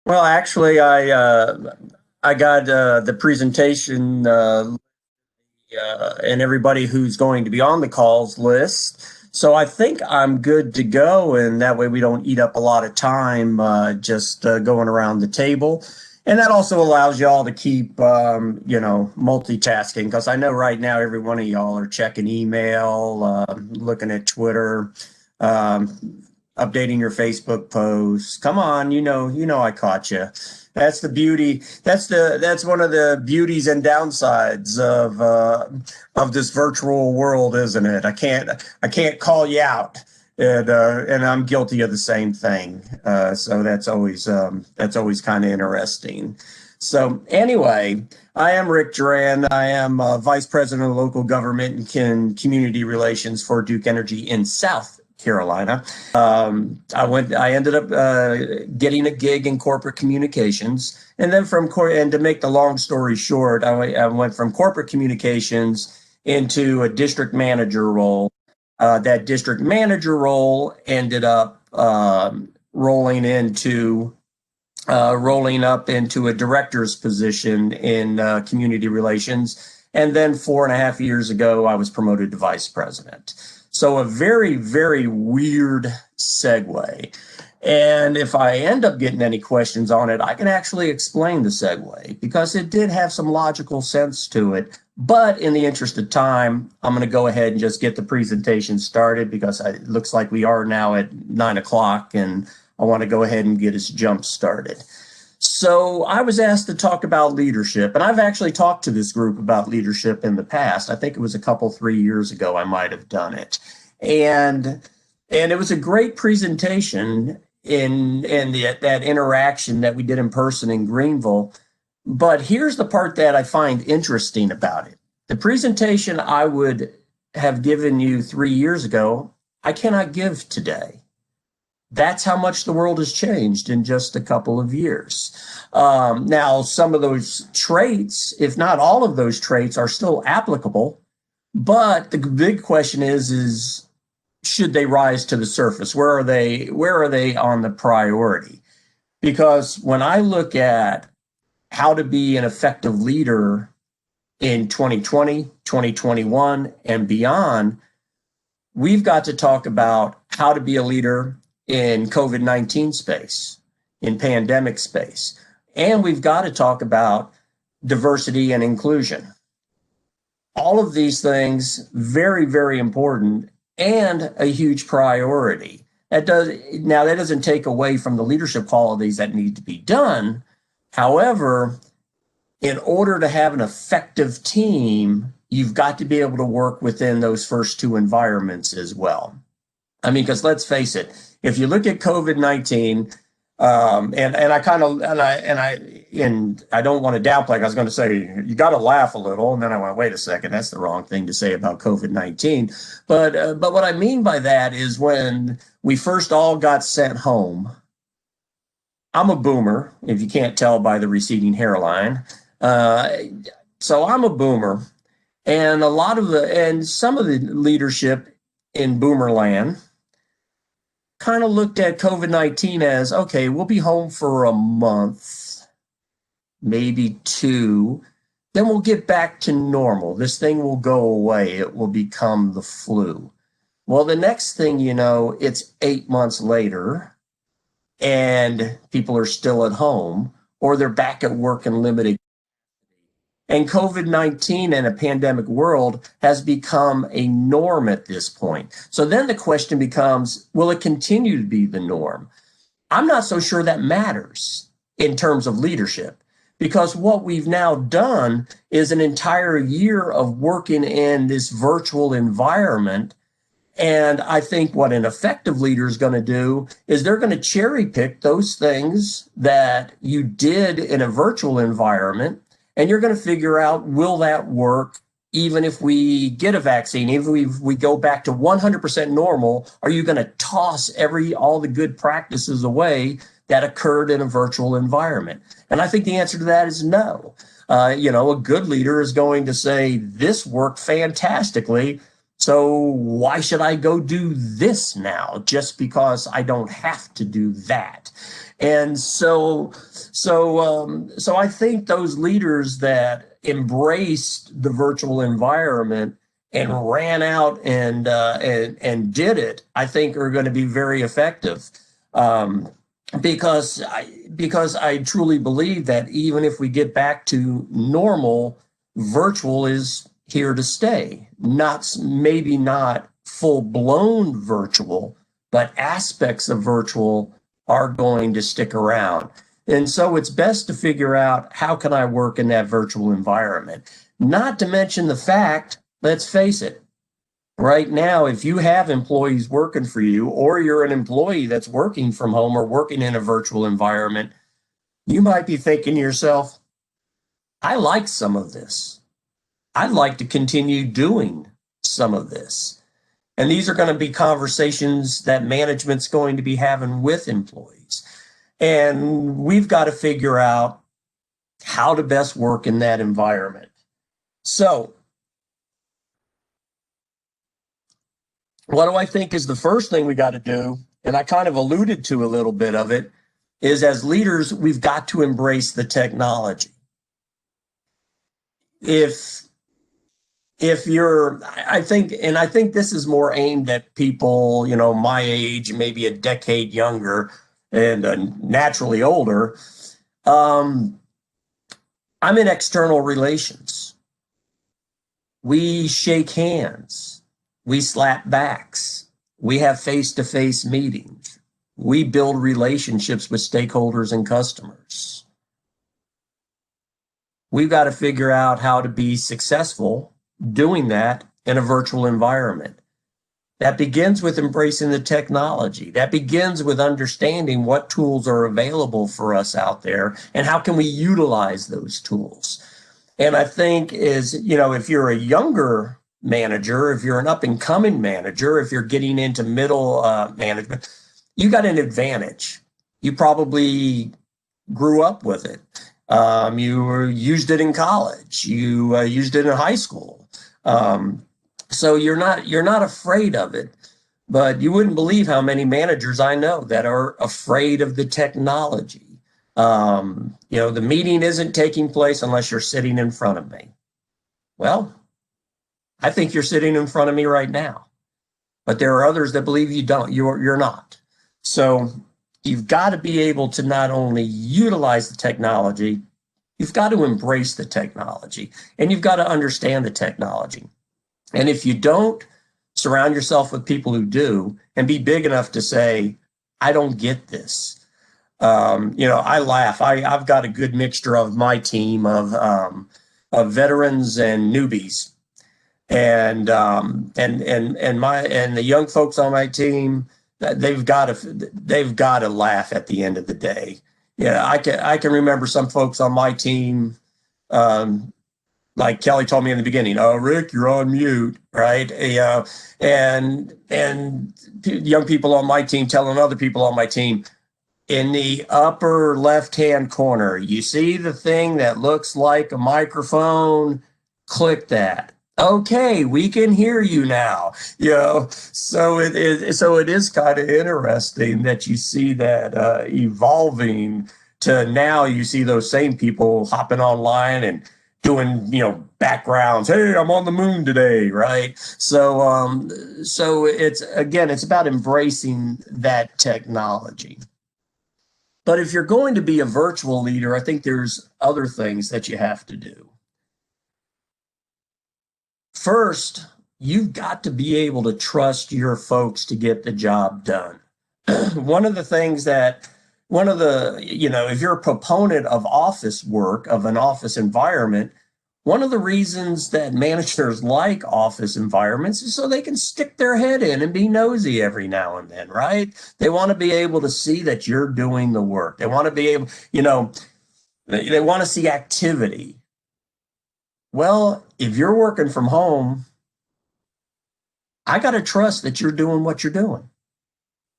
Well, actually, I got the presentation and everybody who's going to be on the calls list. So I think I'm good to go, and that way we don't eat up a lot of time just going around the table. And that also allows y'all to keep, multitasking because I know right now every one of y'all are checking email, looking at Twitter, updating your Facebook posts. Come on, I caught you. That's the beauty. That's one of the beauties and downsides of this virtual world, isn't it? I can't call you out, and I'm guilty of the same thing. So that's always kind of interesting. So anyway, I am Rick Duran. I am Vice President of Local Government and Community Relations for Duke Energy in South Carolina. I ended up getting a gig in corporate communications, and then and to make the long story short, I went from corporate communications into a district manager role. That district manager role ended up rolling up into a director's position in community relations. And then 4.5 years ago, I was promoted to vice president. So a very, very weird segue. And if I end up getting any questions on it, I can actually explain the segue because it did have some logical sense to it. But in the interest of time, I'm going to go ahead and just get the presentation started because it looks like we are now at 9 o'clock and I want to go ahead and get us jump started. So I was asked to talk about leadership, and I've actually talked to this group about leadership in the past. I think it was 3 years ago I might have done it. And it was a great presentation in that interaction that we did in person in Greenville. But here's the part that I find interesting about it. The presentation I would have given you 3 years ago, I cannot give today. That's how much the world has changed in just a couple of years. Now, some of those traits, if not all of those traits, are still applicable. But the big question is should they rise to the surface? Where are they on the priority? Because when I look at how to be an effective leader in 2020, 2021, and beyond, we've got to talk about how to be a leader in COVID-19 space, in pandemic space. And we've got to talk about diversity and inclusion. All of these things, very, very important and a huge priority. That doesn't take away from the leadership qualities that need to be done. However, in order to have an effective team, you've got to be able to work within those first two environments as well. I mean, because let's face it, if you look at COVID-19, and I don't want to downplay. I was going to say you got to laugh a little, and then I went, wait a second, that's the wrong thing to say about COVID-19. But what I mean by that is when we first all got sent home. I'm a boomer, if you can't tell by the receding hairline. So I'm a boomer, and some of the leadership in boomerland kind of looked at COVID-19 as, okay, we'll be home for a month, maybe two, then we'll get back to normal. This thing will go away. It will become the flu. Well, the next thing you know, it's 8 months later, and people are still at home, or they're back at work in limited. And COVID-19 in a pandemic world has become a norm at this point. So then the question becomes, will it continue to be the norm? I'm not so sure that matters in terms of leadership, because what we've now done is an entire year of working in this virtual environment. And I think what an effective leader is going to do is they're going to cherry pick those things that you did in a virtual environment. And you're going to figure out, will that work even if we get a vaccine, even if we go back to 100% normal? Are you going to toss all the good practices away that occurred in a virtual environment? And I think the answer to that is no. A good leader is going to say, this worked fantastically. So why should I go do this now just because I don't have to do that? And so I think those leaders that embraced the virtual environment and ran out and did it, I think are going to be very effective. Because I truly believe that even if we get back to normal, virtual is here to stay. Maybe not full blown virtual, but aspects of virtual are going to stick around. And so it's best to figure out, how can I work in that virtual environment? Not to mention the fact, let's face it, right now, if you have employees working for you, or you're an employee that's working from home or working in a virtual environment, you might be thinking to yourself, I like some of this. I'd like to continue doing some of this. And these are going to be conversations that management's going to be having with employees. And we've got to figure out how to best work in that environment. So, what do I think is the first thing we got to do? And I kind of alluded to a little bit of it, is as leaders, we've got to embrace the technology. If you're, I think this is more aimed at people, my age, maybe a decade younger and naturally older. I'm in external relations. We shake hands. We slap backs. We have face-to-face meetings. We build relationships with stakeholders and customers. We've got to figure out how to be successful doing that in a virtual environment. That begins with embracing the technology. That begins with understanding what tools are available for us out there and how can we utilize those tools. And I think if you're a younger manager, if you're an up and coming manager, if you're getting into middle management, you got an advantage. You probably grew up with it. You used it in college. You used it in high school. So you're not afraid of it. But you wouldn't believe how many managers I know that are afraid of the technology. The meeting isn't taking place unless you're sitting in front of me. Well, I think you're sitting in front of me right now. But there are others that believe you don't. You're not. So you've got to be able to not only utilize the technology, you've got to embrace the technology, and you've got to understand the technology. And if you don't, surround yourself with people who do, and be big enough to say, I don't get this. I laugh. I've got a good mixture of my team of veterans and newbies, and the young folks on my team, they've got to laugh at the end of the day. Yeah, I can remember some folks on my team, like Kelly told me in the beginning, "Oh, Rick, you're on mute," right? And young people on my team telling other people on my team, in the upper left-hand corner, you see the thing that looks like a microphone? Click that. Okay, we can hear you now. So it is kind of interesting that you see that evolving to now. You see those same people hopping online and doing backgrounds. Hey, I'm on the moon today, right? So it's about embracing that technology. But if you're going to be a virtual leader, I think there's other things that you have to do. First, you've got to be able to trust your folks to get the job done. If you're a proponent of office work, of an office environment, one of the reasons that managers like office environments is so they can stick their head in and be nosy every now and then, right? They want to be able to see that you're doing the work. They want to be able, they want to see activity. Well, if you're working from home, I got to trust that you're doing what you're doing.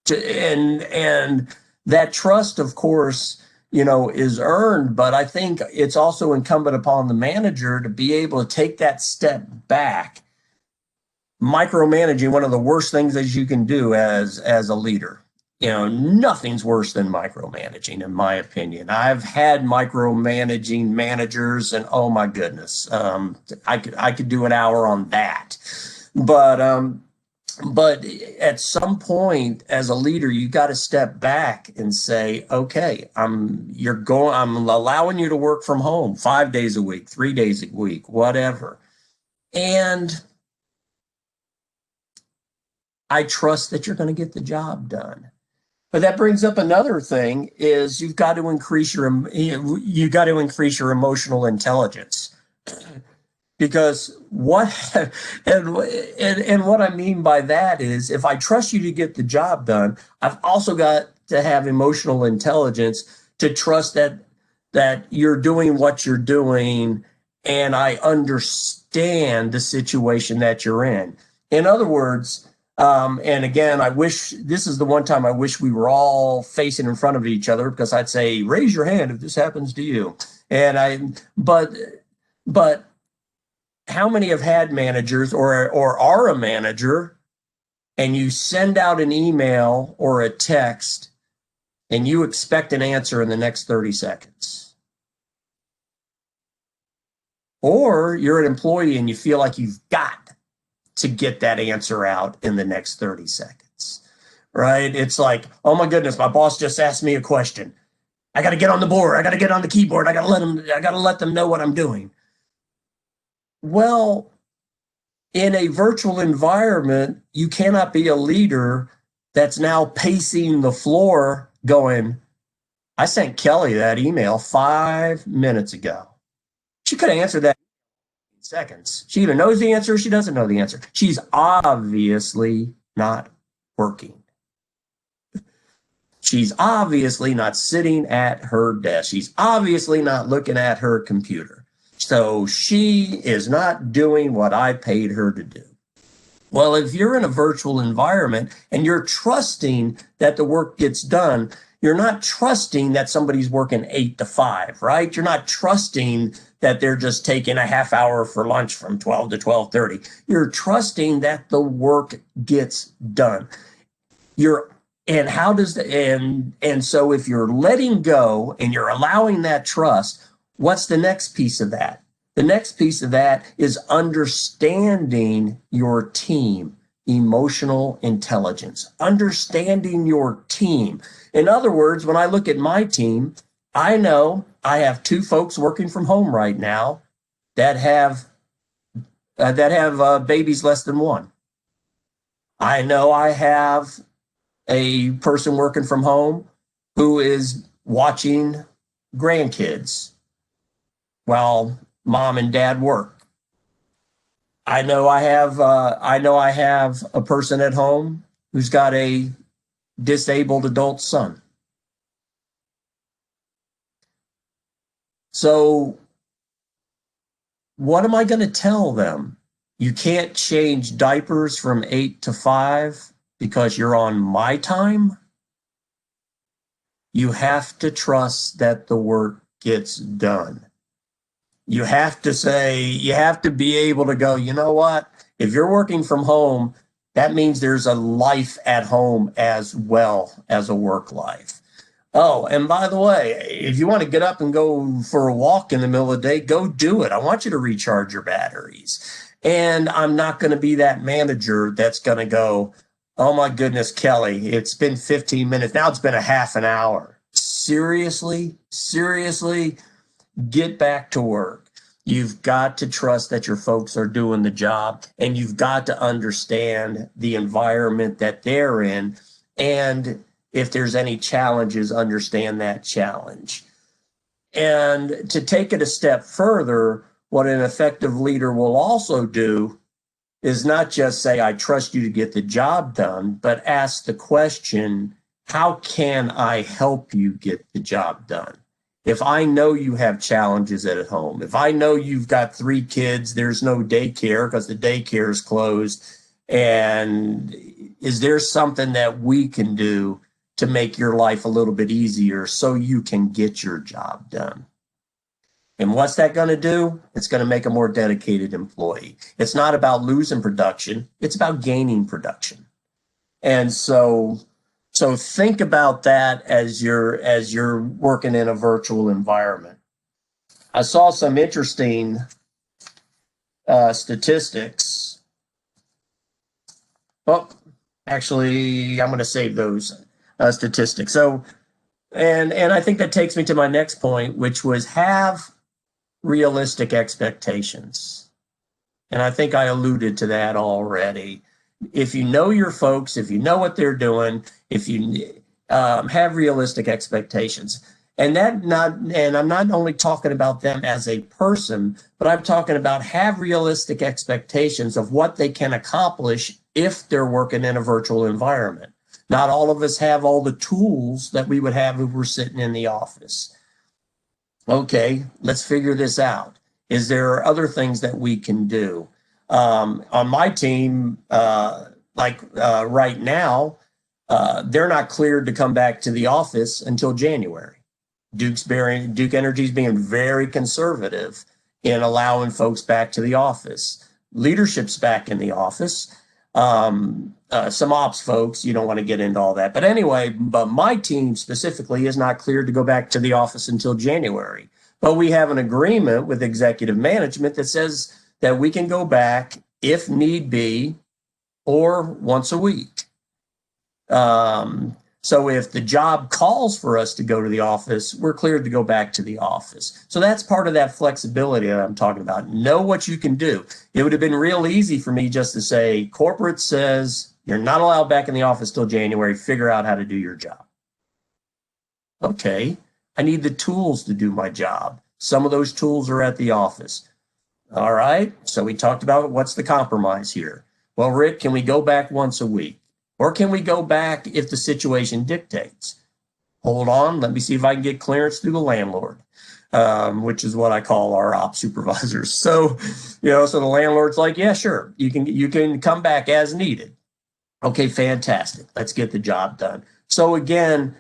And that trust, of course, is earned, but I think it's also incumbent upon the manager to be able to take that step back, micromanaging, one of the worst things that you can do as a leader. Nothing's worse than micromanaging, in my opinion. I've had micromanaging managers, and oh my goodness, I could do an hour on that. But at some point, as a leader, you got to step back and say, okay, I'm allowing you to work from home 5 days a week, 3 days a week, whatever. And I trust that you're going to get the job done. But that brings up another thing: is you've got to increase your emotional intelligence. Because and what I mean by that is, if I trust you to get the job done, I've also got to have emotional intelligence to trust that you're doing what you're doing, and I understand the situation that you're in. In other words, and again, I wish this is the one time I wish we were all facing in front of each other, because I'd say, raise your hand if this happens to you. But how many have had managers or are a manager, and you send out an email or a text and you expect an answer in the next 30 seconds? Or you're an employee and you feel like you've got to get that answer out in the next 30 seconds, right? It's like, oh my goodness, my boss just asked me a question. I got to get on the board. I got to get on the keyboard. I got to let them know what I'm doing. Well, in a virtual environment, you cannot be a leader that's now pacing the floor going, I sent Kelly that email 5 minutes ago. She could have answered that in seconds. She either knows the answer or she doesn't know the answer. She's obviously not working. She's obviously not sitting at her desk. She's obviously not looking at her computer. So she is not doing what I paid her to do. Well, if you're in a virtual environment and you're trusting that the work gets done, you're not trusting that somebody's working 8 to 5, right? You're not trusting that they're just taking a half hour for lunch from 12 to 12:30. You're trusting that the work gets done. And so if you're letting go and you're allowing that trust, what's the next piece of that? The next piece of that is understanding your team, emotional intelligence, understanding your team. In other words, when I look at my team, I know I have 2 folks working from home right now that have babies less than 1. I know I have a person working from home who is watching grandkids while mom and dad work. I know I have a person at home who's got a disabled adult son. So what am I going to tell them? You can't change diapers from 8 to 5 because you're on my time? You have to trust that the work gets done. You have to be able to go, you know what? If you're working from home, that means there's a life at home as well as a work life. Oh, and by the way, if you want to get up and go for a walk in the middle of the day, go do it. I want you to recharge your batteries. And I'm not going to be that manager that's going to go, oh my goodness, Kelly, it's been 15 minutes. Now it's been a half an hour. Seriously, get back to work. You've got to trust that your folks are doing the job, and you've got to understand the environment that they're in. And if there's any challenges, understand that challenge. And to take it a step further, what an effective leader will also do is not just say, I trust you to get the job done, but ask the question, how can I help you get the job done? If I know you have challenges at home, if I know you've got 3 kids, there's no daycare because the daycare is closed, and is there something that we can do to make your life a little bit easier so you can get your job done? And what's that going to do? It's going to make a more dedicated employee. It's not about losing production. It's about gaining production. And so think about that as you're working in a virtual environment. I saw some interesting statistics. Oh, actually, I'm going to save those statistics. So, and I think that takes me to my next point, which was have realistic expectations. And I think I alluded to that already. If you know your folks, if you know what they're doing, if you have realistic expectations, and I'm not only talking about them as a person, but I'm talking about have realistic expectations of what they can accomplish if they're working in a virtual environment. Not all of us have all the tools that we would have if we're sitting in the office. Okay, let's figure this out. Is there other things that we can do? On my team, right now, they're not cleared to come back to the office until January. Duke Energy's being very conservative in allowing folks back to the office. Leadership's back in the office. Some ops folks, you don't want to get into all that. But anyway, but my team specifically is not cleared to go back to the office until January. But we have an agreement with executive management that says that we can go back if need be or once a week. So if the job calls for us to go to the office, we're cleared to go back to the office. So that's part of that flexibility that I'm talking about. Know what you can do. It would have been real easy for me just to say, corporate says you're not allowed back in the office till January. Figure out how to do your job. Okay, I need the tools to do my job. Some of those tools are at the office. All right, so we talked about what's the compromise here. Well, Rick, can we go back once a week? Or can we go back if the situation dictates? Hold on, let me see if I can get clearance through the landlord, which is what I call our ops supervisors. So, so the landlord's like, yeah, sure, you can come back as needed. Okay, fantastic. Let's get the job done. So again,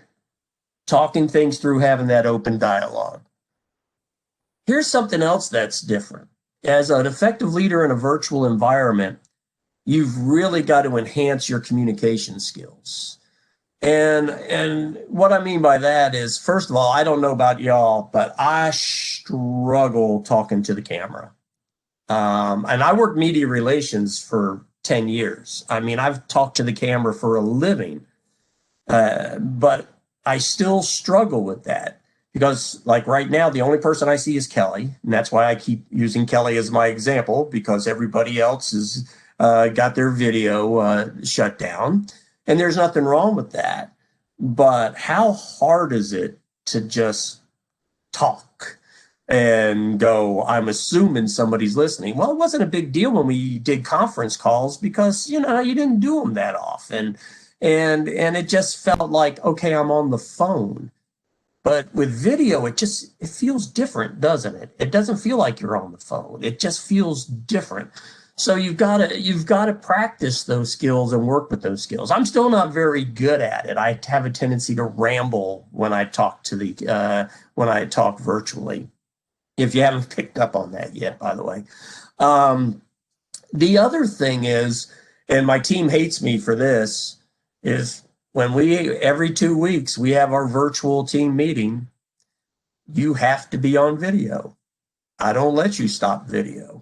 talking things through, having that open dialogue. Here's something else that's different. As an effective leader in a virtual environment, you've really got to enhance your communication skills. And what I mean by that is, first of all, I don't know about y'all, but I struggle talking to the camera. And I worked media relations for 10 years. I mean, I've talked to the camera for a living, but I still struggle with that. Because like right now, the only person I see is Kelly. And that's why I keep using Kelly as my example, because everybody else has got their video shut down. And there's nothing wrong with that. But how hard is it to just talk and go, I'm assuming somebody's listening? Well, it wasn't a big deal when we did conference calls because, you didn't do them that often. And it just felt like, okay, I'm on the phone. But with video, it feels different, doesn't it? It doesn't feel like you're on the phone. It just feels different. So you've got to practice those skills and work with those skills. I'm still not very good at it. I have a tendency to ramble when I talk when I talk virtually. If you haven't picked up on that yet, by the way. The other thing is, and my team hates me for this, is when every 2 weeks, we have our virtual team meeting, you have to be on video. I don't let you stop video.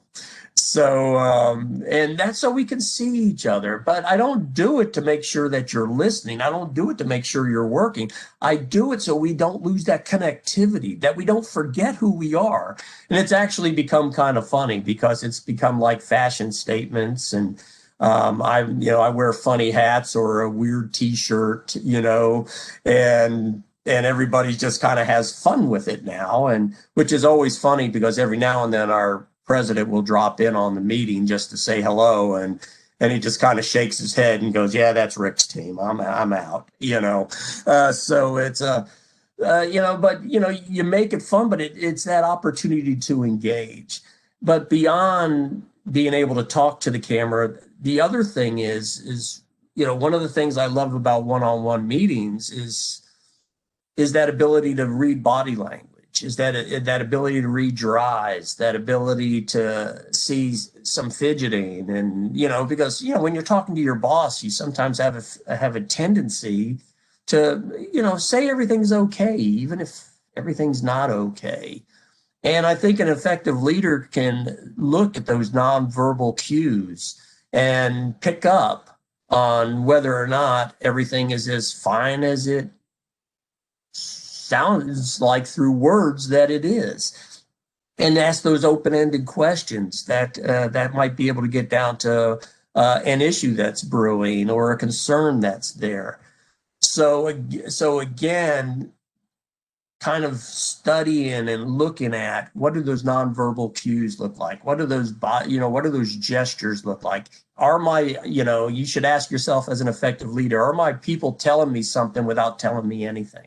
So, and that's so we can see each other, but I don't do it to make sure that you're listening. I don't do it to make sure you're working. I do it so we don't lose that connectivity, that we don't forget who we are. And it's actually become kind of funny because it's become like fashion statements, and I wear funny hats or a weird T-shirt, and everybody just kind of has fun with it now, and which is always funny because every now and then our president will drop in on the meeting just to say hello, and he just kind of shakes his head and goes, "Yeah, that's Rick's team. I'm out." So it's but you make it fun, but it's that opportunity to engage. But beyond being able to talk to the camera, the other thing is one of the things I love about one-on-one meetings is that ability to read body language. language, is that ability to read your eyes, that ability to see some fidgeting, and because when you're talking to your boss, you sometimes have a tendency to say everything's okay, even if everything's not okay. And I think an effective leader can look at those nonverbal cues and pick up on whether or not everything is as fine as it sounds like through words that it is, and ask those open-ended questions that might be able to get down to an issue that's brewing or a concern that's there. So again, kind of studying and looking at what do those nonverbal cues look like? What do those what do those gestures look like? You should ask yourself as an effective leader, are my people telling me something without telling me anything?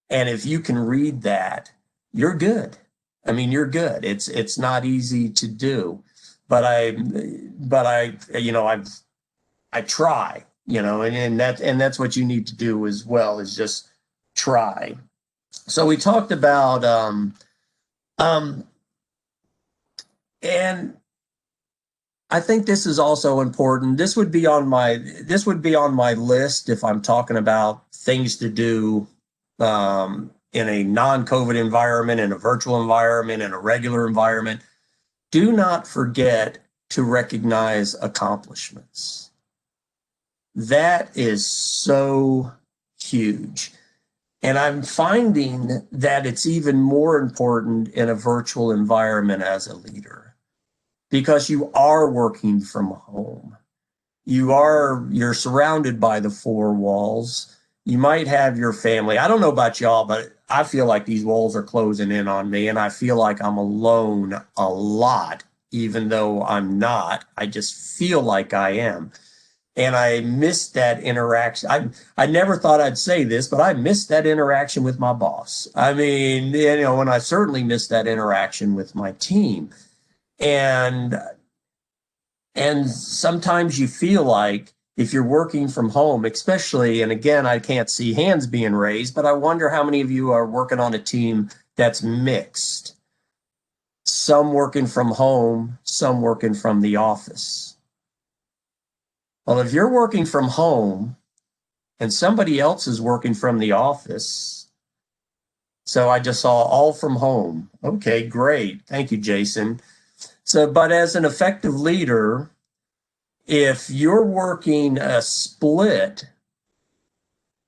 And if you can read that, you're good. I mean, you're good. It's not easy to do, but I try, and that's what you need to do as well, is just try. So we talked about, and I think this is also important. This would be on my list if I'm talking about things to do in a non-COVID environment, in a virtual environment, in a regular environment. Do not forget to recognize accomplishments. That is so huge. And I'm finding that it's even more important in a virtual environment as a leader, because you are working from home. You're surrounded by the four walls. You might have your family. I don't know about y'all, but I feel like these walls are closing in on me, and I feel like I'm alone a lot, even though I'm not. I just feel like I am. And I missed that interaction. I never thought I'd say this, but I missed that interaction with my boss. I mean, and I certainly missed that interaction with my team. And sometimes you feel like, if you're working from home, especially, and again, I can't see hands being raised, but I wonder how many of you are working on a team that's mixed. Some working from home, some working from the office. Well, if you're working from home and somebody else is working from the office, so I just saw all from home. Okay, great. Thank you, Jason. But as an effective leader, if you're working a split,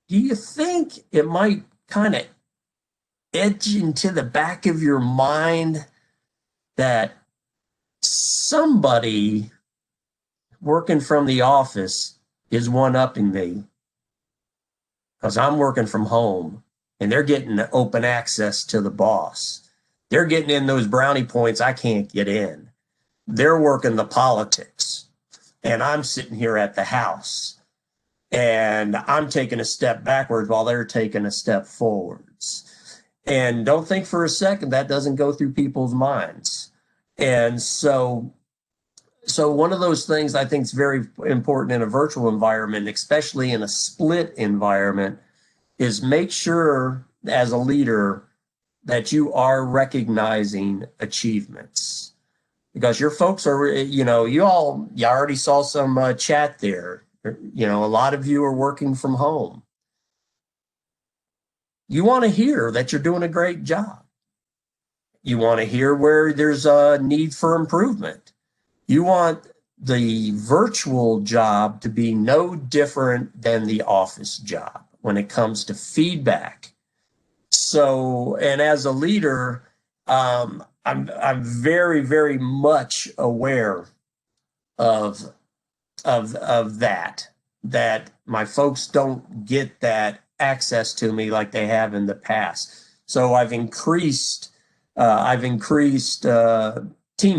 do you think it might kind of edge into the back of your mind that somebody working from the office is one-upping me because I'm working from home and they're getting open access to the boss? They're getting in those brownie points I can't get in. They're working the politics. And I'm sitting here at the house and I'm taking a step backwards while they're taking a step forwards. And don't think for a second that doesn't go through people's minds. And so one of those things I think is very important in a virtual environment, especially in a split environment, is make sure as a leader that you are recognizing achievements. Because your folks are, you already saw some chat there. A lot of you are working from home. You want to hear that you're doing a great job. You want to hear where there's a need for improvement. You want the virtual job to be no different than the office job when it comes to feedback. So, and as a leader, I'm very, very much aware of that my folks don't get that access to me like they have in the past. So I've increased team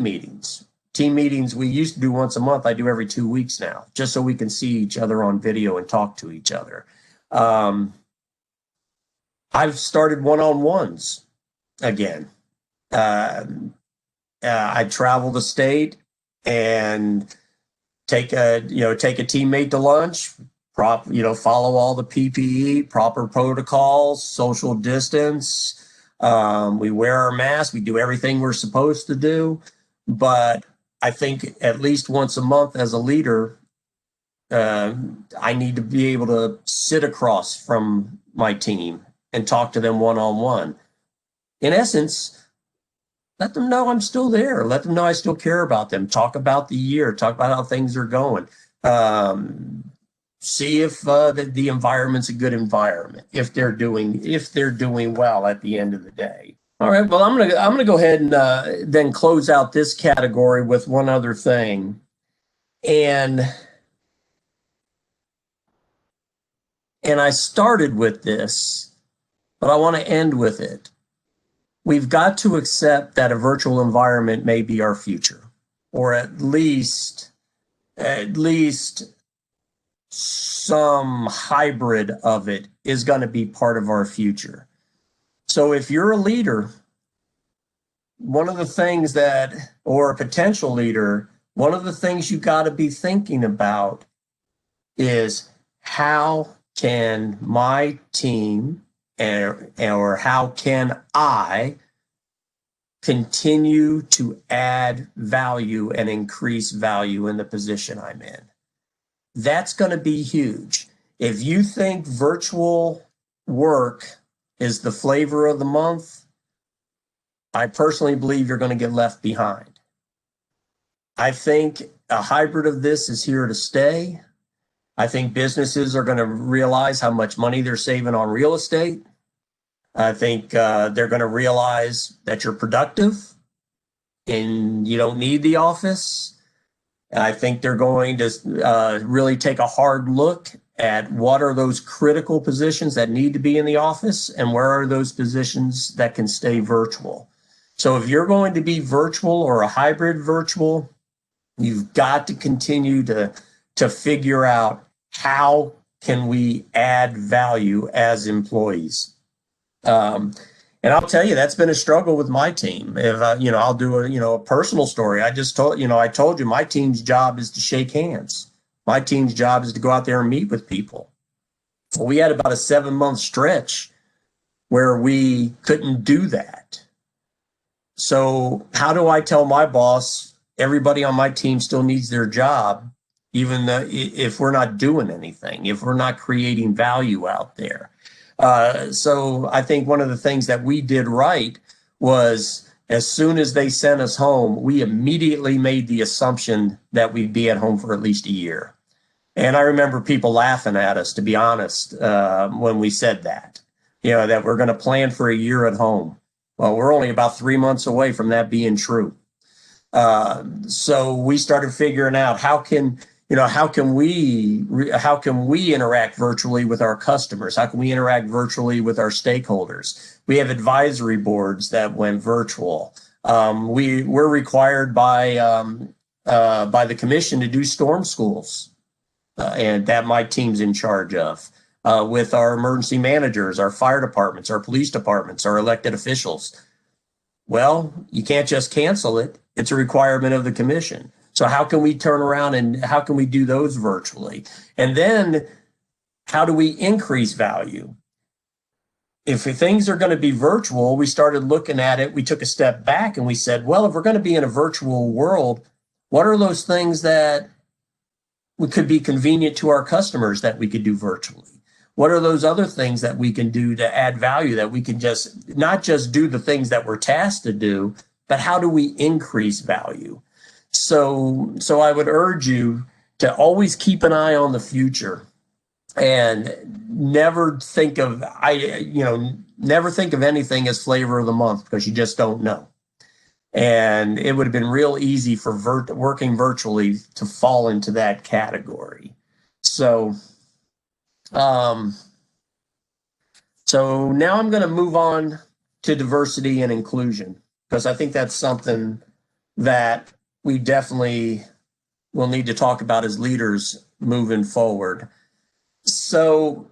meetings. Team meetings we used to do once a month. I do every 2 weeks now, just so we can see each other on video and talk to each other. I've started one-on-ones again. I travel the state and take a teammate to lunch, follow all the PPE, proper protocols, social distance, We wear our mask. We do everything we're supposed to do. But I think at least once a month as a leader, I need to be able to sit across from my team and talk to them one-on-one. In essence, let them know I'm still there. Let them know I still care about them. Talk about the year. Talk about how things are going. See if the environment's a good environment. If they're doing well at the end of the day. All right. Well, I'm gonna go ahead and then close out this category with one other thing, and I started with this, but I want to end with it. We've got to accept that a virtual environment may be our future, or at least some hybrid of it is going to be part of our future. So if you're a leader, one of the things that, or a potential leader, one of the things you got to be thinking about is how can my team or how can I continue to add value and increase value in the position I'm in? That's going to be huge. If you think virtual work is the flavor of the month, I personally believe you're going to get left behind. I think a hybrid of this is here to stay. I think businesses are going to realize how much money they're saving on real estate. I think they're going to realize that you're productive and you don't need the office. I think they're going to really take a hard look at what are those critical positions that need to be in the office and where are those positions that can stay virtual. So if you're going to be virtual or a hybrid virtual, you've got to continue to figure out how can we add value as employees. And I'll tell you, that's been a struggle with my team. If I'll do a personal story. I told you my team's job is to shake hands. My team's job is to go out there and meet with people. Well, we had about a 7-month stretch where we couldn't do that. So how do I tell my boss everybody on my team still needs their job, even if we're not doing anything, if we're not creating value out there? So I think one of the things that we did right was as soon as they sent us home, we immediately made the assumption that we'd be at home for at least a year. And I remember people laughing at us, to be honest, when we said that, that we're going to plan for a year at home. Well, we're only about 3 months away from that being true. So we started figuring out how can we interact virtually with our customers? How can we interact virtually with our stakeholders? We have advisory boards that went virtual. We're required by the commission to do storm schools, and that my team's in charge of. With our emergency managers, our fire departments, our police departments, our elected officials. Well, you can't just cancel it. It's a requirement of the commission. So how can we turn around and how can we do those virtually? And then how do we increase value? If things are going to be virtual, we started looking at it. We took a step back and we said, well, if we're going to be in a virtual world, what are those things that could be convenient to our customers that we could do virtually? What are those other things that we can do to add value that we can not just do the things that we're tasked to do, but how do we increase value? So I would urge you to always keep an eye on the future and never think of anything as flavor of the month, because you just don't know. And it would have been real easy for working virtually to fall into that category. So now I'm going to move on to diversity and inclusion, because I think that's something that we definitely will need to talk about as leaders moving forward. So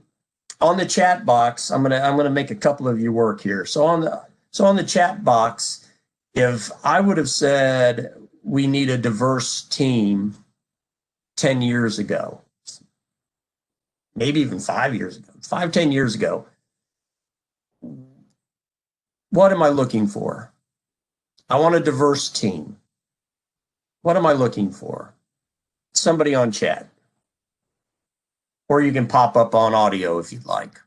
on the chat box, I'm gonna make a couple of you work here. So on the chat box, if I would have said we need a diverse team 10 years ago, maybe even 5 years ago, 5-10 years ago, What am I looking for? I want a diverse team. What am I looking for? Somebody on chat. Or you can pop up on audio if you'd like.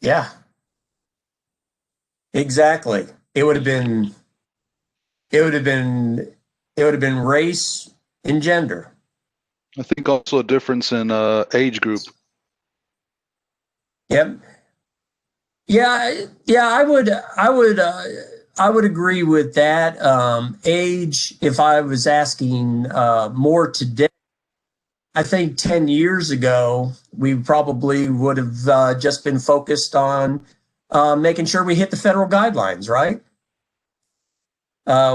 Yeah, exactly. It would have been it would have been it would have been race and gender. I think also a difference in age group. Yep. Yeah, I would agree with that. Age, if I was asking more today, I think 10 years ago, we probably would have just been focused on making sure we hit the federal guidelines, right?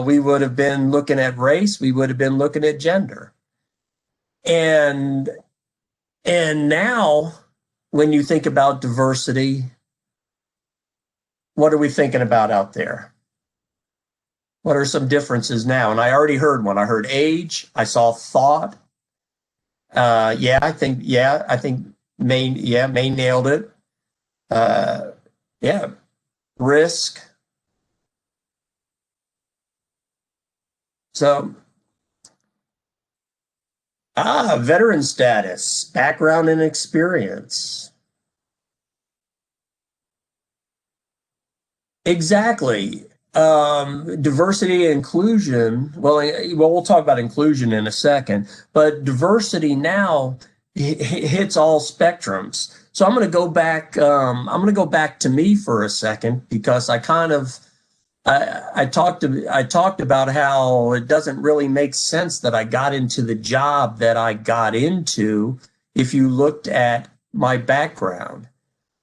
We would have been looking at race, we would have been looking at gender. And now when you think about diversity, what are we thinking about out there? What are some differences now? And I already heard one. I heard age. I saw thought. I think May nailed it. Yeah, risk. So, veteran status, background and experience. Exactly. Diversity and inclusion. Well, we'll talk about inclusion in a second, but diversity now hits all spectrums. So I'm going to go back. I'm going to go back to me for a second because I talked about how it doesn't really make sense that I got into the job that I got into if you looked at my background.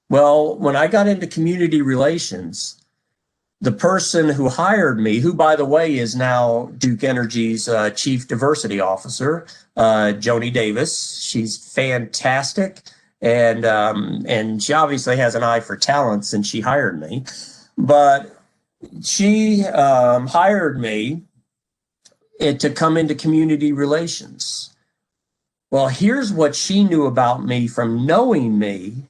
Well, when I got into community relations, the person who hired me, who, by the way, is now Duke Energy's chief diversity officer, Joni Davis. She's fantastic, and she obviously has an eye for talent since she hired me. But she hired me to come into community relations. Well, here's what she knew about me from knowing me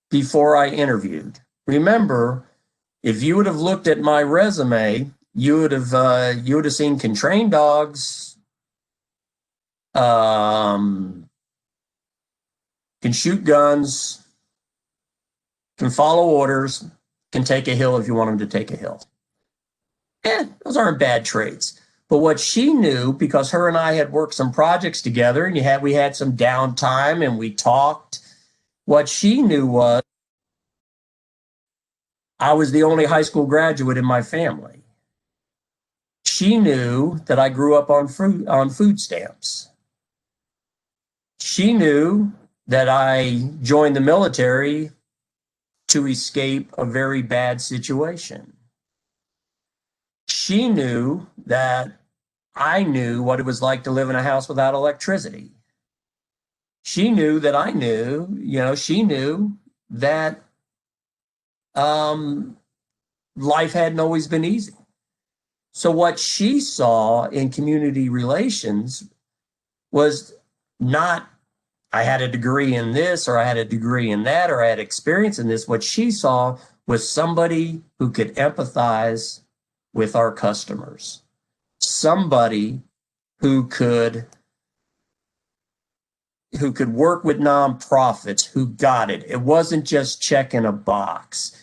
before I interviewed. Remember, if you would have looked at my resume, you would have seen can train dogs, can shoot guns, can follow orders, can take a hill if you want them to take a hill. Those aren't bad traits. But what she knew, because her and I had worked some projects together, and we had some downtime and we talked. What she knew was I was the only high school graduate in my family. She knew that I grew up on food stamps. She knew that I joined the military to escape a very bad situation. She knew that I knew what it was like to live in a house without electricity. She knew that I knew, she knew that life hadn't always been easy. So what she saw in community relations was not, I had a degree in this, or I had a degree in that, or I had experience in this. What she saw was somebody who could empathize with our customers, somebody who could work with nonprofits, who got it. It wasn't just checking a box.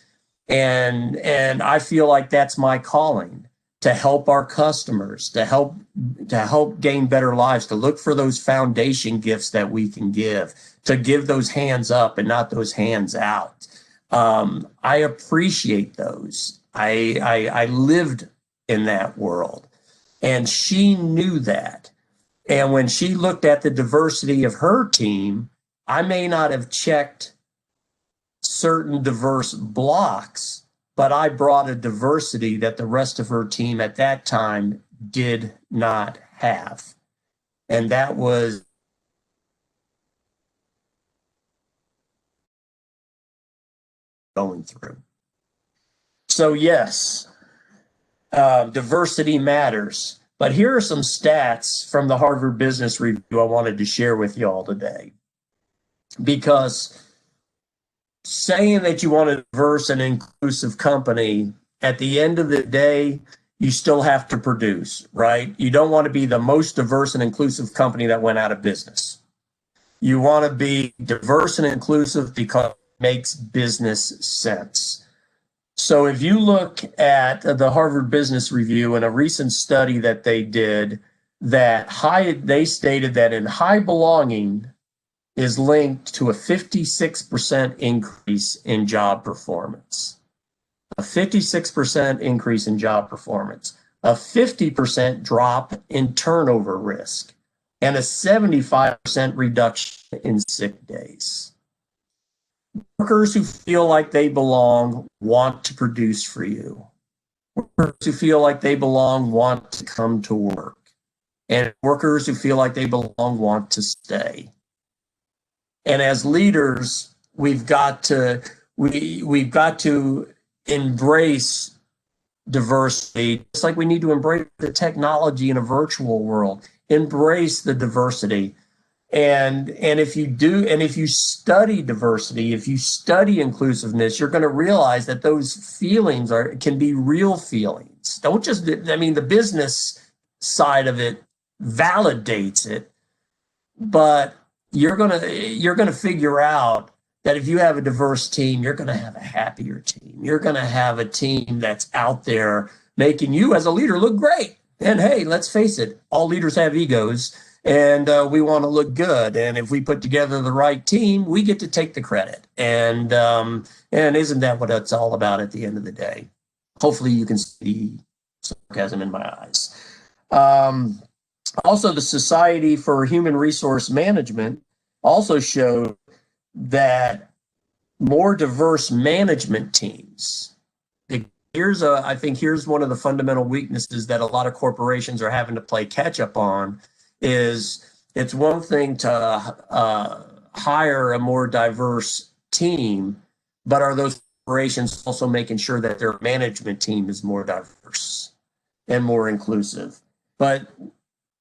And I feel like that's my calling, to help our customers, to help gain better lives, to look for those foundation gifts that we can give, to give those hands up and not those hands out. I appreciate those. I lived in that world, and she knew that. And when she looked at the diversity of her team, I may not have checked certain diverse blocks, but I brought a diversity that the rest of her team at that time did not have. And that was going through. So yes, diversity matters. But here are some stats from the Harvard Business Review I wanted to share with you all today. because saying that you want a diverse and inclusive company, at the end of the day, you still have to produce, right? You don't want to be the most diverse and inclusive company that went out of business. You want to be diverse and inclusive because it makes business sense. So if you look at the Harvard Business Review and a recent study that they did, they stated that in high belonging is linked to a 56% increase in job performance. A 56% increase in job performance, a 50% drop in turnover risk, and a 75% reduction in sick days. Workers who feel like they belong want to produce for you. Workers who feel like they belong want to come to work. And workers who feel like they belong want to stay. And as leaders, we've got to embrace diversity, just like we need to embrace the technology in a virtual world. Embrace the diversity. And if you do, and if you study diversity, if you study inclusiveness, you're going to realize that those feelings can be real feelings. Don't just, I mean, the business side of it validates it, but you're gonna figure out that if you have a diverse team, you're gonna have a happier team. You're gonna have a team that's out there making you as a leader look great. And hey, let's face it, all leaders have egos, and we want to look good. And if we put together the right team, we get to take the credit. And isn't that what it's all about at the end of the day? Hopefully, you can see sarcasm in my eyes. Also, the Society for Human Resource Management also showed that more diverse management teams. I think here's one of the fundamental weaknesses that a lot of corporations are having to play catch up on is it's one thing to hire a more diverse team, but are those corporations also making sure that their management team is more diverse and more inclusive? But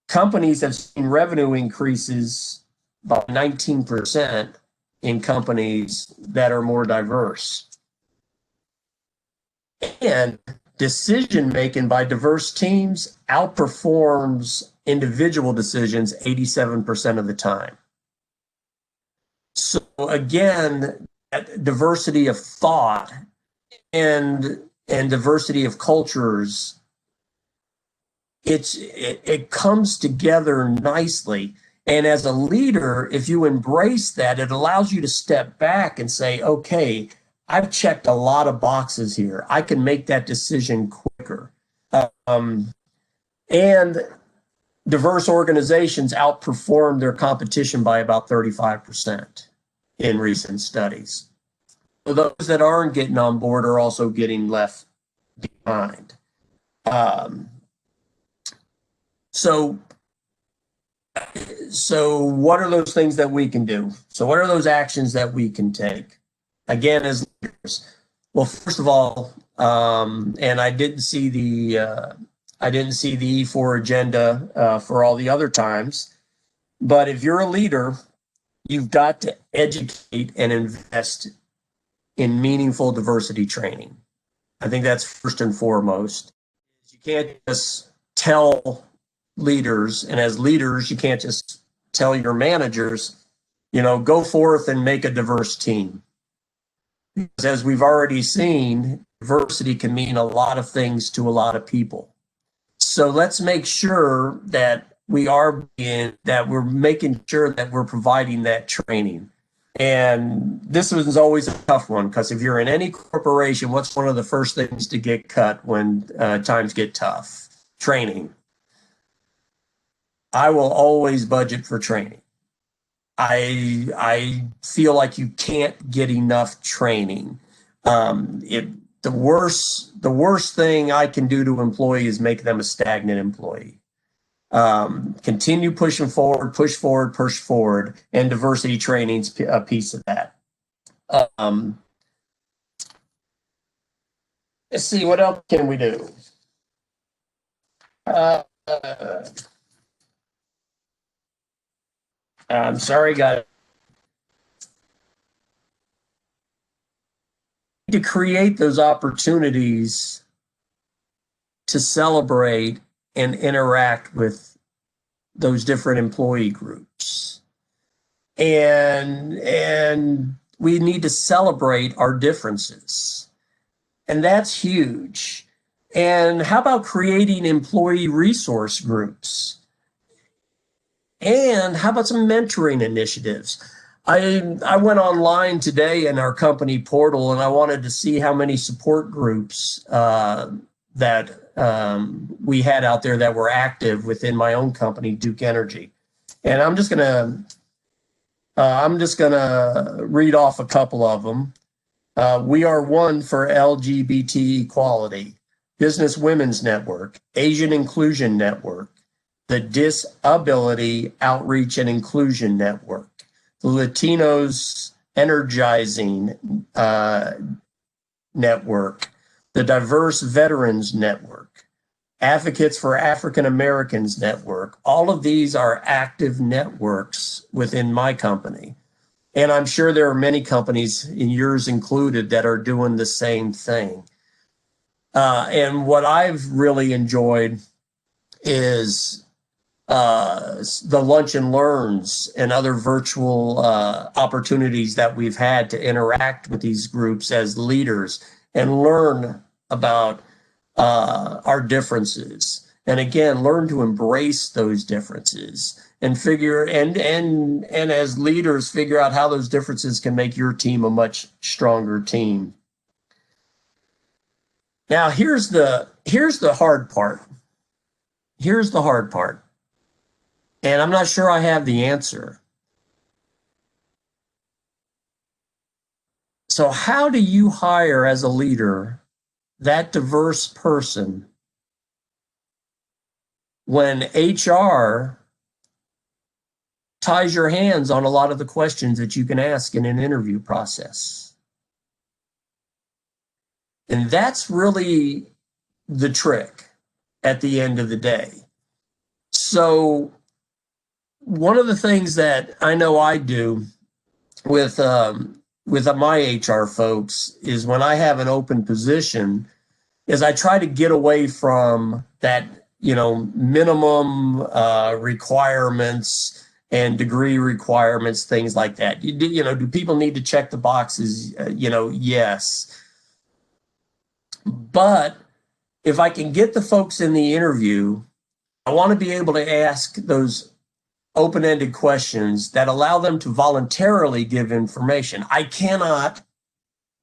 companies have seen revenue increases by 19% in companies that are more diverse. And decision making by diverse teams outperforms individual decisions 87% of the time. So again, diversity of thought and diversity of cultures, it comes together nicely. And as a leader, if you embrace that, it allows you to step back and say, okay, I've checked a lot of boxes here. I can make that decision quicker. And diverse organizations outperform their competition by about 35% in recent studies. So those that aren't getting on board are also getting left behind. So what are those things that we can do? So what are those actions that we can take? Again, as leaders, well, first of all, and I didn't see the E4 agenda for all the other times, but if you're a leader, you've got to educate and invest in meaningful diversity training. I think that's first and foremost. You can't just tell leaders, and as leaders, you can't just tell your managers, go forth and make a diverse team. Because as we've already seen, diversity can mean a lot of things to a lot of people. So let's make sure that we're making sure that we're providing that training. And this was always a tough one, because if you're in any corporation, what's one of the first things to get cut when times get tough? Training. I will always budget for training. I feel like you can't get enough training. The worst thing I can do to an employee is make them a stagnant employee. Continue pushing forward, push forward, and diversity training's a piece of that. Let's see, what else can we do? I'm sorry, guys. to create those opportunities to celebrate and interact with those different employee groups. And we need to celebrate our differences. And that's huge. And how about creating employee resource groups? And how about some mentoring initiatives? I went online today in our company portal, and I wanted to see how many support groups that we had out there that were active within my own company, Duke Energy. And I'm just gonna read off a couple of them. We are one for LGBT equality, Business Women's Network, Asian Inclusion Network, the Disability Outreach and Inclusion Network, the Latinos Energizing Network, the Diverse Veterans Network, Advocates for African Americans Network. All of these are active networks within my company. And I'm sure there are many companies, and yours included, that are doing the same thing. And what I've really enjoyed is the lunch and learns and other virtual opportunities that we've had to interact with these groups as leaders and learn about our differences. And again, learn to embrace those differences and figure and as leaders figure out how those differences can make your team a much stronger team. Now, here's the hard part. Here's the hard part. And I'm not sure I have the answer. So how do you hire as a leader that diverse person when HR ties your hands on a lot of the questions that you can ask in an interview process? And that's really the trick at the end of the day. So one of the things that I know I do with my HR folks is when I have an open position is I try to get away from that, minimum requirements and degree requirements, things like that. Do people need to check the boxes? Yes. But if I can get the folks in the interview, I want to be able to ask those open-ended questions that allow them to voluntarily give information. I cannot,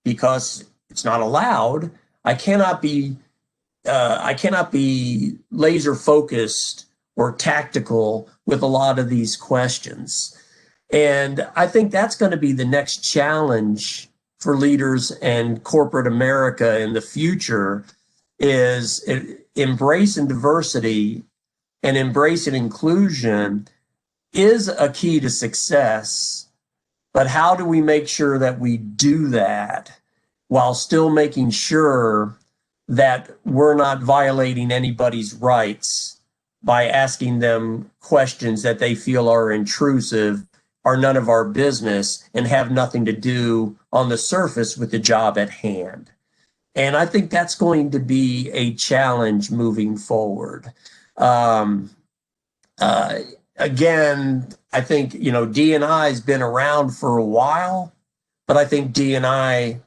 because it's not allowed, I cannot be laser focused or tactical with a lot of these questions. And I think that's going to be the next challenge for leaders and corporate America in the future is embracing diversity and embracing inclusion is a key to success. But how do we make sure that we do that while still making sure that we're not violating anybody's rights by asking them questions that they feel are intrusive, are none of our business, and have nothing to do on the surface with the job at hand? And I think that's going to be a challenge moving forward. Again, I think, D&I has been around for a while, but I think D&I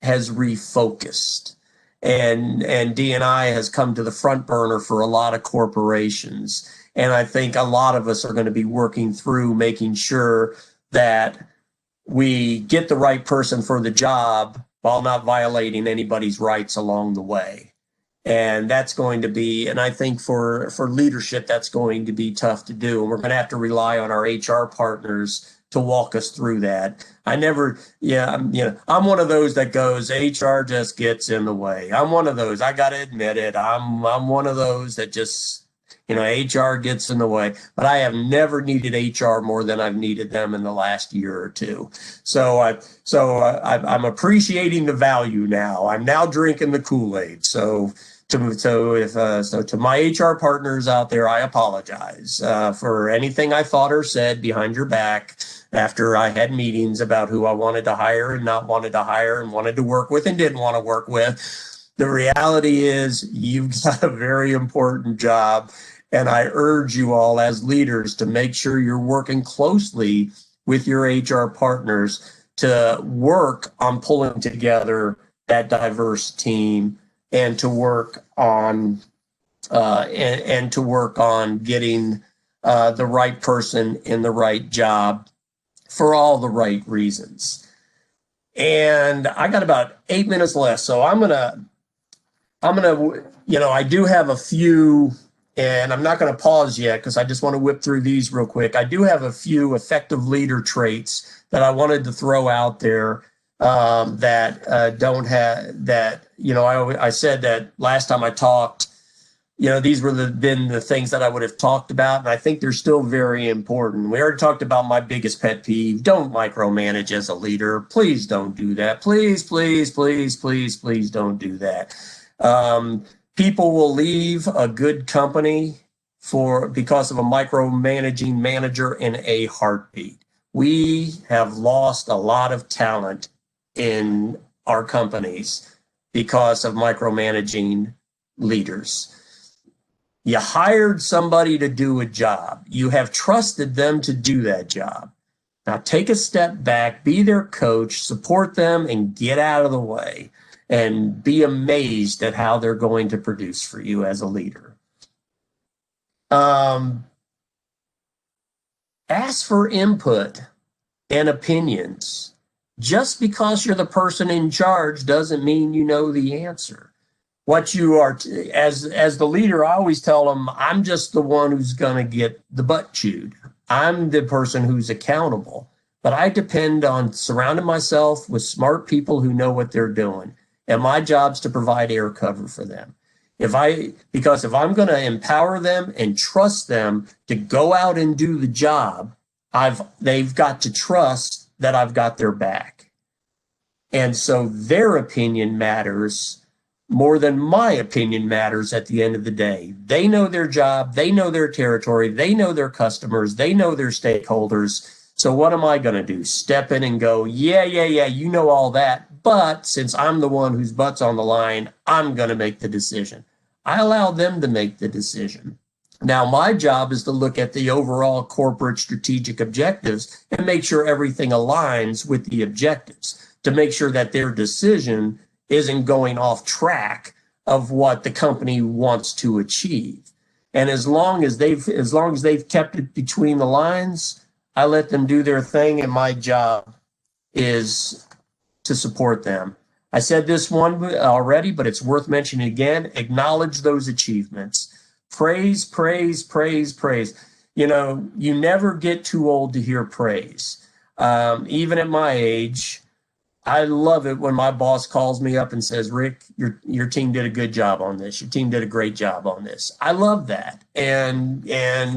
has refocused. And D&I has come to the front burner for a lot of corporations. And I think a lot of us are going to be working through making sure that we get the right person for the job while not violating anybody's rights along the way. And that's going to be, and I think for leadership, that's going to be tough to do. And we're going to have to rely on our HR partners to walk us through that. I'm one of those that goes, HR just gets in the way. I'm one of those, I got to admit it. I'm one of those that just, HR gets in the way, but I have never needed HR more than I've needed them in the last year or two. So I'm appreciating the value now. I'm now drinking the Kool-Aid. So to my HR partners out there, I apologize for anything I thought or said behind your back. after I had meetings about who I wanted to hire and not wanted to hire and wanted to work with and didn't want to work with. The reality is you've got a very important job. And I urge you all as leaders to make sure you're working closely with your HR partners to work on pulling together that diverse team and to work on and to work on getting the right person in the right job for all the right reasons. And I got about 8 minutes left, so I'm gonna, I do have a few, and I'm not gonna pause yet because I just want to whip through these real quick. I do have a few effective leader traits that I wanted to throw out there that don't have that. I said that last time I talked. These were been the things that I would have talked about, and I think they're still very important. We already talked about my biggest pet peeve. Don't micromanage as a leader. Please don't do that. Please, please, please, please, please don't do that. People will leave a good company because of a micromanaging manager in a heartbeat. We have lost a lot of talent in our companies because of micromanaging leaders. You hired somebody to do a job. You have trusted them to do that job. Now take a step back, be their coach, support them, and get out of the way. And be amazed at how they're going to produce for you as a leader. Ask for input and opinions. Just because you're the person in charge doesn't mean you know the answer. What you are, as the leader, I always tell them, I'm just the one who's going to get the butt chewed. I'm the person who's accountable. But I depend on surrounding myself with smart people who know what they're doing. And my job's to provide air cover for them. Because if I'm going to empower them and trust them to go out and do the job, they've got to trust that I've got their back. And so their opinion matters more than my opinion matters at the end of the day. They know their job, they know their territory, they know their customers, they know their stakeholders. So what am I going to do? Step in and go, yeah, you know all that. But since I'm the one whose butt's on the line, I'm going to make the decision. I allow them to make the decision. Now, my job is to look at the overall corporate strategic objectives and make sure everything aligns with the objectives, to make sure that their decision isn't going off track of what the company wants to achieve. And as long as they've kept it between the lines, I let them do their thing, and my job is to support them. I said this one already, but it's worth mentioning again. Acknowledge those achievements. Praise, praise, praise, praise. You never get too old to hear praise. Even at my age, I love it when my boss calls me up and says, Rick, your team did a good job on this. Your team did a great job on this. I love that. And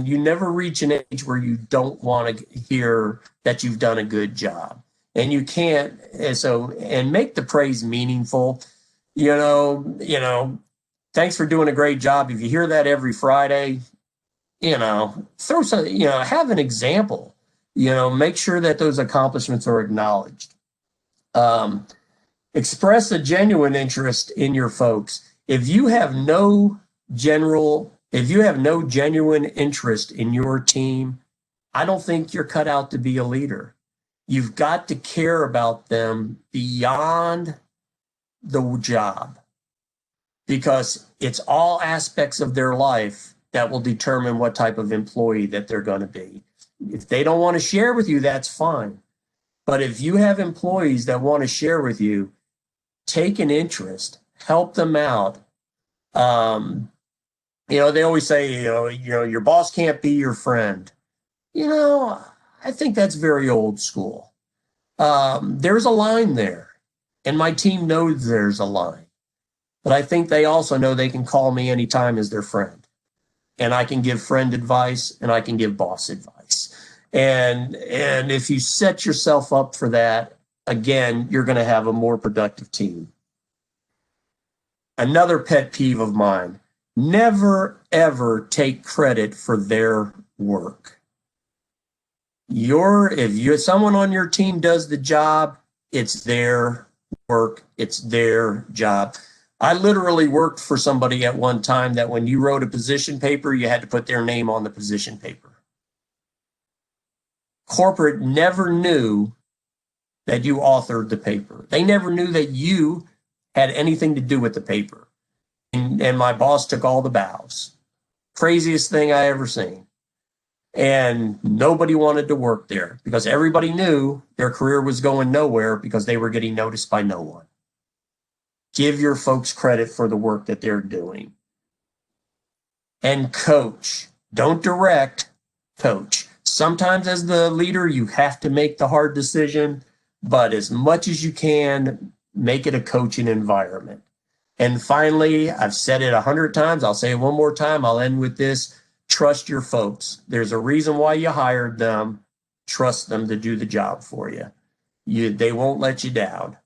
you never reach an age where you don't want to hear that you've done a good job. And you can't, and make the praise meaningful. Thanks for doing a great job. If you hear that every Friday, throw some, have an example, make sure that those accomplishments are acknowledged. Express a genuine interest in your folks. If you have no genuine interest in your team, I don't think you're cut out to be a leader. You've got to care about them beyond the job, because it's all aspects of their life that will determine what type of employee that they're going to be. If they don't want to share with you, that's fine. But if you have employees that want to share with you, take an interest, help them out. They always say, your boss can't be your friend. I think that's very old school. There's a line there, and my team knows there's a line. But I think they also know they can call me anytime as their friend. And I can give friend advice, and I can give boss advice. And if you set yourself up for that, again, you're going to have a more productive team. Another pet peeve of mine: never, ever take credit for their work. If someone on your team does the job, it's their work, it's their job. I literally worked for somebody at one time that when you wrote a position paper, you had to put their name on the position paper. Corporate never knew that you authored the paper. They never knew that you had anything to do with the paper. And my boss took all the bows. Craziest thing I ever seen. And nobody wanted to work there because everybody knew their career was going nowhere because they were getting noticed by no one. Give your folks credit for the work that they're doing. And coach. Don't direct, coach. Sometimes as the leader, you have to make the hard decision, but as much as you can, make it a coaching environment. And finally, I've said it 100 times. I'll say it one more time. I'll end with this. Trust your folks. There's a reason why you hired them. Trust them to do the job for you. They won't let you down.